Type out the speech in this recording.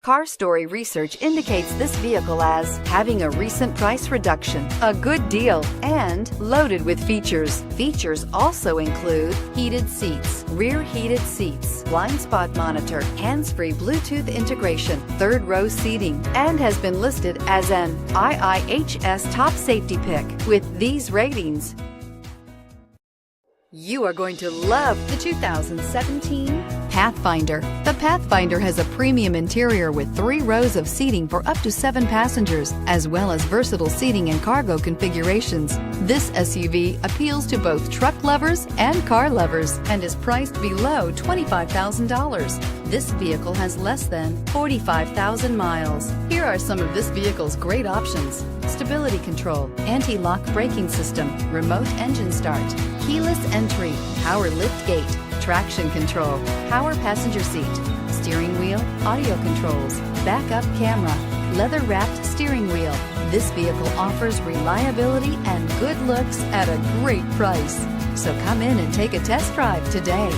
Car Story research indicates this vehicle as having a recent price reduction, a good deal, and loaded with features. Features also include heated seats, rear heated seats, blind spot monitor, hands-free Bluetooth integration, third row seating, and has been listed as an IIHS top safety pick. With these ratings, you are going to love the 2017 Pathfinder. The Pathfinder has a premium interior with 3 rows of seating for up to 7 passengers, as well as versatile seating and cargo configurations. This SUV appeals to both truck lovers and car lovers and is priced below $25,000. This vehicle has less than 45,000 miles. Here are some of this vehicle's great options: stability control, anti-lock braking system, remote engine start, keyless entry, power lift gate, traction control, power passenger seat, steering wheel audio controls, backup camera, leather-wrapped steering wheel. This vehicle offers reliability and good looks at a great price. So come in and take a test drive today.